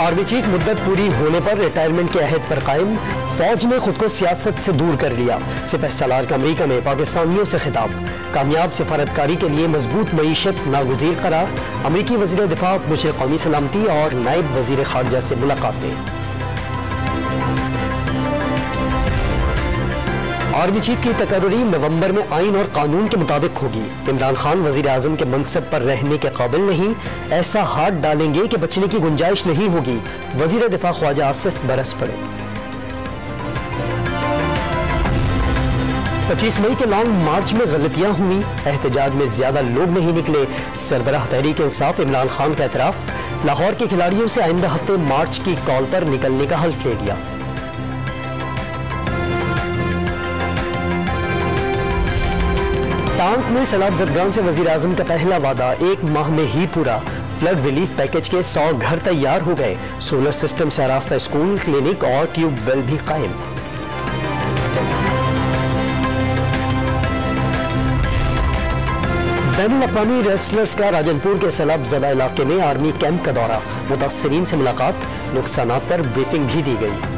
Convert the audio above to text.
Army chief मुद्दत पूरी होने पर रिटायरमेंट के अहद पर कायम। फौज ने खुद को सियासत से दूर कर लिया। सिपहसालार का अमरीका में पाकिस्तानियों से खिताब। कामयाब सिफारतकारी के लिए मजबूत मईशत नागुज़ीर करार। अमरीकी वज़ीर दिफा मुशीर कौमी सलामती और नायब वज़ीर खारजा से मुलाकातें। आर्मी चीफ की तकर्री नवंबर में आइन और कानून के मुताबिक होगी। इमरान खान वजीर आजम के मनसब पर रहने के काबिल नहीं, ऐसा हाथ डालेंगे कि बचने की गुंजाइश नहीं होगी। वजीर दिफा ख्वाजा आसिफ बरस पड़े। 25 मई के लॉन्ग मार्च में गलतियां हुई, एहतजाज में ज्यादा लोग नहीं निकले। सरबराह तहरीक इंसाफ इमरान खान का एतराफ। लाहौर के खिलाड़ियों से आइंदा हफ्ते मार्च की कॉल पर निकलने का हल्फ ले लिया। टांक में सैलाब ज़दगान से वजीर आजम का पहला वादा 1 माह में ही पूरा। फ्लड रिलीफ पैकेज के 100 घर तैयार हो गए। सोलर सिस्टम से आरास्ता स्कूल, क्लिनिक और ट्यूबवेल भी कायम। बैनुल-अक़वामी रेसलर्स का राजनपुर के सैलाब ज़दा इलाके में आर्मी कैंप का दौरा। मुतासरीन से मुलाकात, नुकसानात पर ब्रीफिंग भी दी गई।